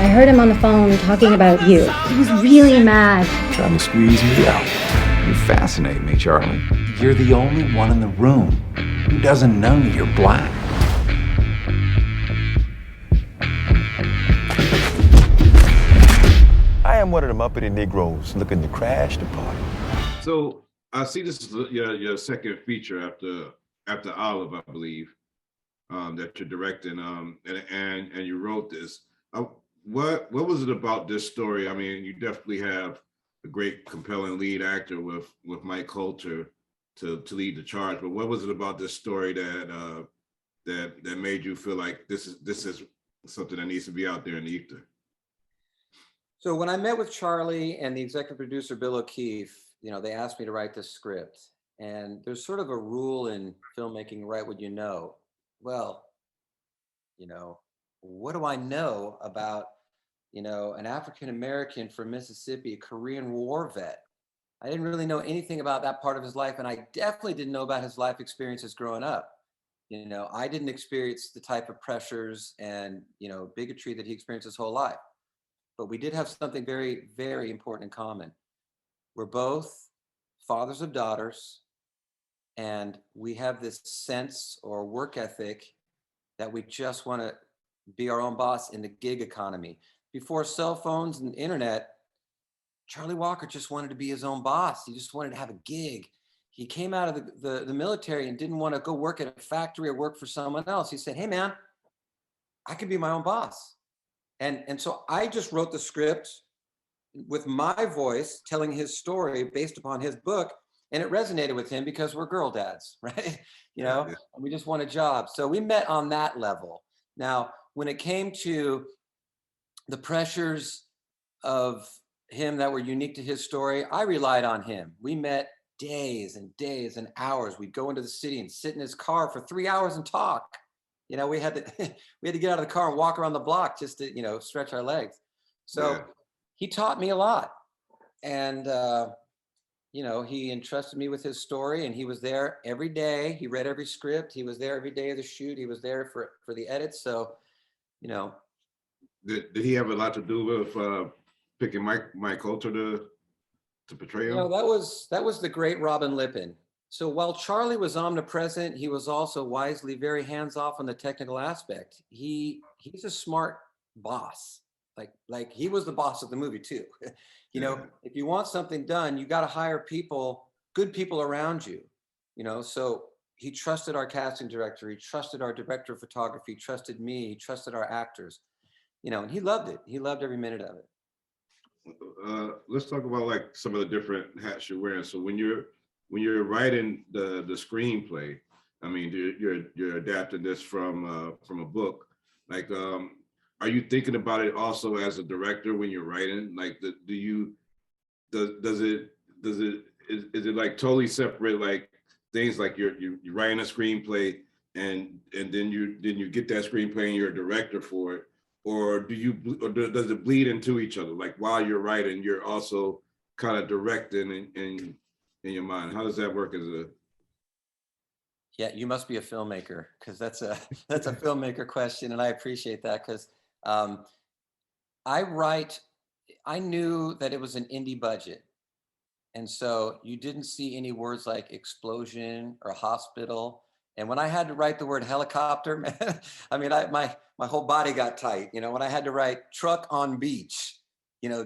I heard him on the phone talking about you. He was really mad. Trying to squeeze me out. You fascinate me, Charlie. You're the only one in the room who doesn't know you're black. I am one of them uppity Negroes looking to crash the party. So I see this is your second feature after Olive, I believe, that you're directing, and you wrote this. What was it about this story? I mean, you definitely have a great, compelling lead actor with Mike Coulter to lead the charge. But what was it about this story that that made you feel like this is something that needs to be out there in the ether? So when I met with Charlie and the executive producer, Bill O'Keefe, they asked me to write this script. And there's sort of a rule in filmmaking, write what you know. Well, what do I know about, an African-American from Mississippi, a Korean War vet? I didn't really know anything about that part of his life. And I definitely didn't know about his life experiences growing up. I didn't experience the type of pressures and, bigotry that he experienced his whole life. But we did have something very, very important in common. We're both fathers of daughters, and we have this sense or work ethic that we just want to be our own boss in the gig economy. Before cell phones and internet, Charlie Walker just wanted to be his own boss. He just wanted to have a gig. He came out of the military and didn't want to go work at a factory or work for someone else. He said, hey man, I could be my own boss. And so I just wrote the script with my voice telling his story based upon his book, and it resonated with him because we're girl dads, right? And we just want a job. So we met on that level. Now, when it came to the pressures of him that were unique to his story, I relied on him. We met days and days and hours. We'd go into the city and sit in his car for 3 hours and talk. We had to get out of the car and walk around the block just to, stretch our legs. So he taught me a lot. And, he entrusted me with his story, and he was there every day. He read every script. He was there every day of the shoot. He was there for the edits. So, Did he have a lot to do with picking Mike Coulter to portray him? that was the great Robin Lippin. So while Charlie was omnipresent, he was also wisely very hands-off on the technical aspect. He's a smart boss. Like he was the boss of the movie too. If you want something done, you got to hire good people around you. So he trusted our casting director, he trusted our director of photography, trusted me, he trusted our actors. And he loved it. He loved every minute of it. Let's talk about like some of the different hats you're wearing. So when you're writing the screenplay, I mean, you're adapting this from a book. Like, are you thinking about it also as a director when you're writing? Like, is it like totally separate? Like things like you're writing a screenplay and then you get that screenplay and you're a director for it, or does it bleed into each other? Like while you're writing, you're also kind of directing in your mind. How does that work as a? Yeah, you must be a filmmaker, because that's a filmmaker question, and I appreciate that because I knew that it was an indie budget, and so you didn't see any words like explosion or hospital. And when I had to write the word helicopter, man, I mean, my whole body got tight. When I had to write truck on beach,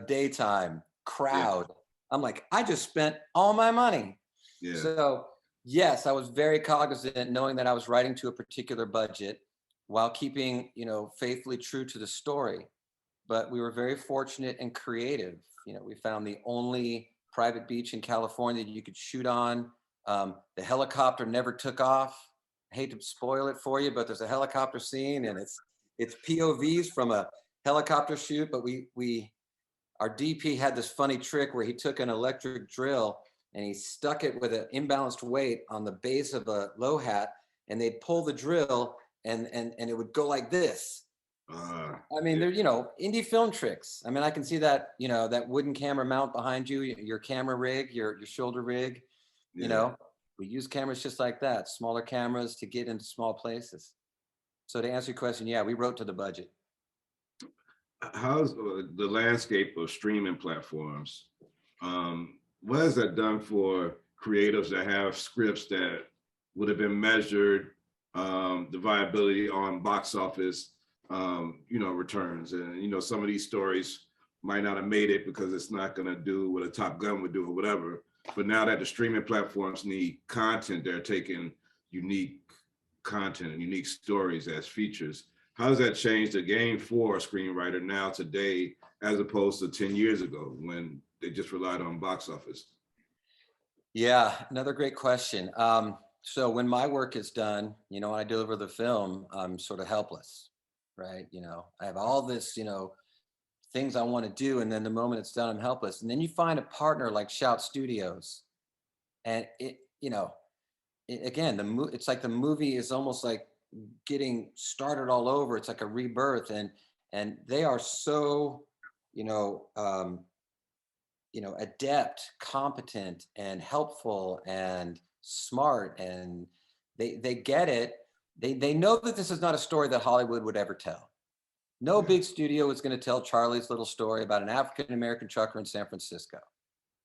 daytime crowd. Yeah. I'm like, I just spent all my money. Yeah. So yes, I was very cognizant knowing that I was writing to a particular budget while keeping, faithfully true to the story. But we were very fortunate and creative. We found the only private beach in California that you could shoot on. The helicopter never took off. I hate to spoil it for you, but there's a helicopter scene and it's POVs from a helicopter shoot, but our DP had this funny trick where he took an electric drill and he stuck it with an imbalanced weight on the base of a low hat, and they'd pull the drill and it would go like this. I mean, they're, indie film tricks. I mean, I can see that, that wooden camera mount behind you, your camera rig, your shoulder rig, we use cameras just like that, smaller cameras to get into small places. So to answer your question, yeah, we wrote to the budget. how's the landscape of streaming platforms? What has that done for creatives that have scripts that would have been measured, the viability on box office, returns? And, some of these stories might not have made it because it's not going to do what a Top Gun would do or whatever. But now that the streaming platforms need content, they're taking unique content and unique stories as features. How does that change the game for a screenwriter now today, as opposed to 10 years ago when they just relied on box office? Yeah, another great question. So when my work is done, when I deliver the film, I'm sort of helpless, right? I have all this, things I want to do, and then the moment it's done, I'm helpless. And then you find a partner like Shout Studios, and again, it's like the movie is almost like getting started all over. It's like a rebirth, and they are so, adept, competent, and helpful, and smart, and they get it. They know that this is not a story that Hollywood would ever tell. No big studio is going to tell Charlie's Little Story about an African-American trucker in San Francisco.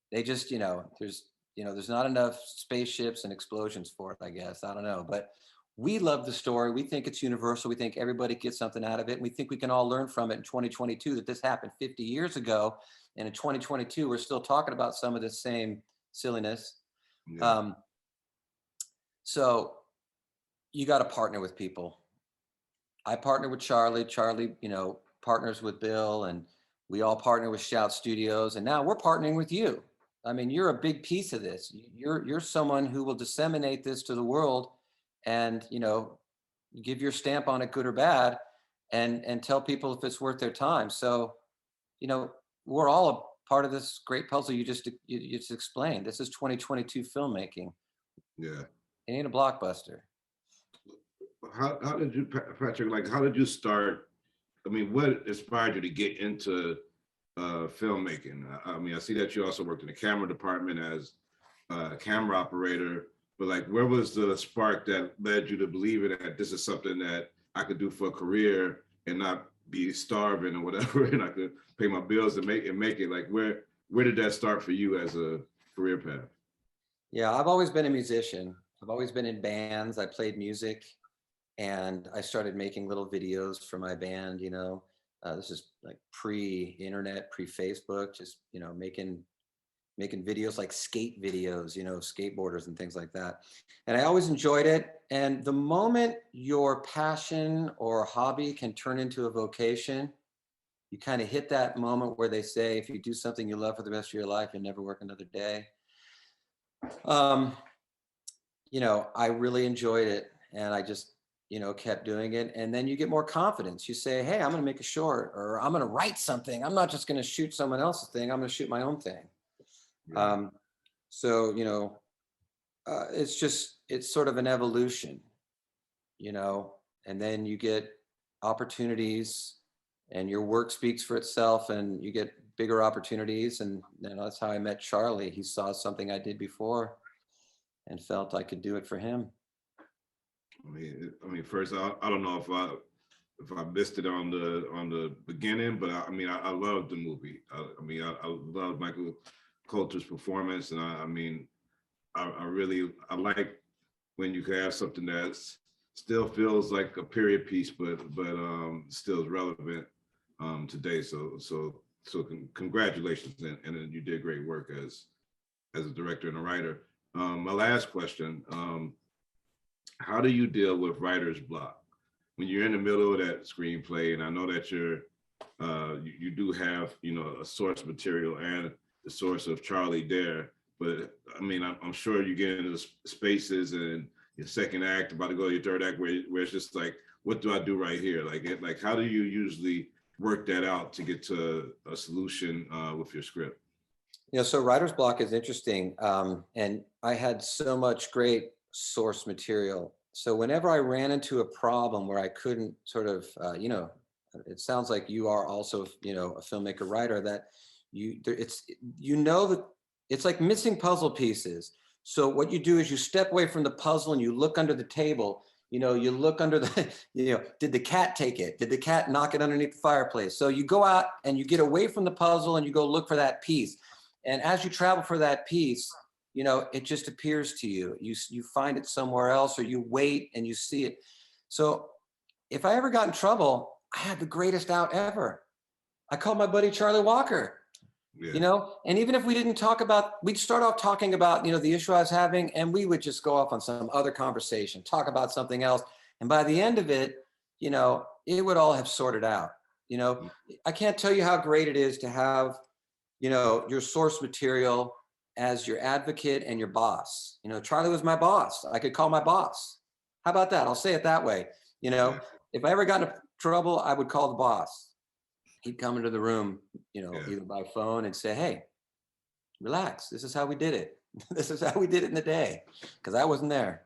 They just, there's not enough spaceships and explosions for it, I guess. I don't know. But we love the story. We think it's universal. We think everybody gets something out of it. And we think we can all learn from it in 2022, that this happened 50 years ago. And in 2022, we're still talking about some of the same silliness. Yeah. So you got to partner with people. I partner with Charlie. Charlie, partners with Bill, and we all partner with Shout Studios. And now we're partnering with you. I mean, you're a big piece of this. You're someone who will disseminate this to the world, and give your stamp on it, good or bad, and tell people if it's worth their time. So, we're all a part of this great puzzle you just explained. This is 2022 filmmaking. Yeah, it ain't a blockbuster. How did you, Patrick? How did you start? I mean, what inspired you to get into filmmaking? I see that you also worked in the camera department as a camera operator, but where was the spark that led you to believe that this is something that I could do for a career and not be starving or whatever, and I could pay my bills and make it? Where did that start for you as a career path? Yeah, I've always been a musician. I've always been in bands. I played music, and I started making little videos for my band. This is like pre-internet, pre-Facebook, just making videos, like skate videos, skateboarders and things like that. And I always enjoyed it. And the moment your passion or hobby can turn into a vocation, you kind of hit that moment where they say, if you do something you love for the rest of your life, you'll never work another day. I really enjoyed it, and I just, kept doing it. And then you get more confidence. You say, hey, I'm going to make a short, or I'm going to write something. I'm not just going to shoot someone else's thing. I'm going to shoot my own thing. Yeah. It's sort of an evolution, and then you get opportunities, and your work speaks for itself, and you get bigger opportunities. And that's how I met Charlie. He saw something I did before and felt I could do it for him. I mean, first, I don't know if I missed it on the beginning, but I loved the movie. I loved Michael Coulter's performance, and I like when you can have something that still feels like a period piece, but still is relevant today. So congratulations, and you did great work as a director and a writer. My last question. How do you deal with writer's block when you're in the middle of that screenplay? And I know that you do have, a source material and the source of Charlie there, but I'm sure you get into spaces and your second act, about to go to your third act, where it's just like, what do I do right here? How do you usually work that out to get to a solution with your script? So writer's block is interesting. And I had so much great source material. So whenever I ran into a problem where I couldn't sort of, it sounds like you are also, a filmmaker writer, that that it's like missing puzzle pieces. So what you do is you step away from the puzzle and you look under the table. You know, you look under the, you know, did the cat take it? Did the cat knock it underneath the fireplace? So you go out and you get away from the puzzle and you go look for that piece. And as you travel for that piece, you know, it just appears to you. You find it somewhere else, or you wait and you see it. So if I ever got in trouble, I had the greatest out ever. I called my buddy Charlie Walker. Yeah. You know, and even if we didn't talk about, we'd start off talking about, you know, the issue I was having, and we would just go off on some other conversation, talk about something else. And by the end of it, you know, it would all have sorted out. You know, I can't tell you how great it is to have, you know, your source material as your advocate and your boss. You know, Charlie was my boss. I could call my boss. How about that? I'll say it that way. You know, Yeah. if I ever got into trouble, I would call the boss. He'd come into the room, you know, Yeah. either by phone and say, hey, relax. This is how we did it. This is how we did it in the day, because I wasn't there.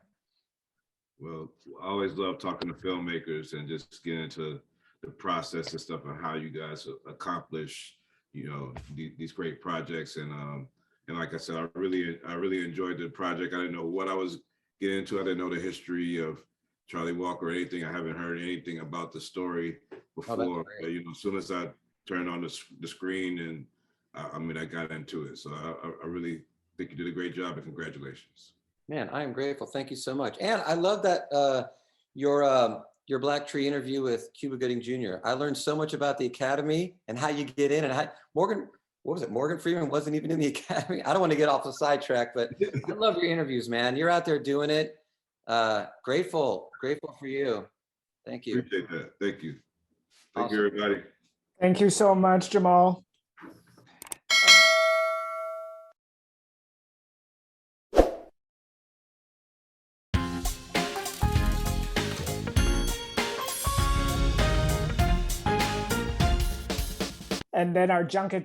Well, I always love talking to filmmakers and just getting into the process and stuff and how you guys accomplish, you know, these great projects. And like I said, I really enjoyed the project. I didn't know what I was getting into. I didn't know the history of Charlie Walker or anything. I haven't heard anything about the story before. But, you know, as soon as I turned on the screen, and I mean, I got into it. So I really think you did a great job, and congratulations. Man, I am grateful. Thank you so much. And I love that your Black Tree interview with Cuba Gooding Jr. I learned so much about the Academy and how you get in, and how Morgan, what was it? Morgan Freeman wasn't even in the Academy. I don't want to get off the sidetrack, but I love your interviews, man. You're out there doing it. Grateful for you. Thank you. Appreciate that. Thank you. Thank Awesome. you, everybody. Thank you so much, Jamal. And then our junket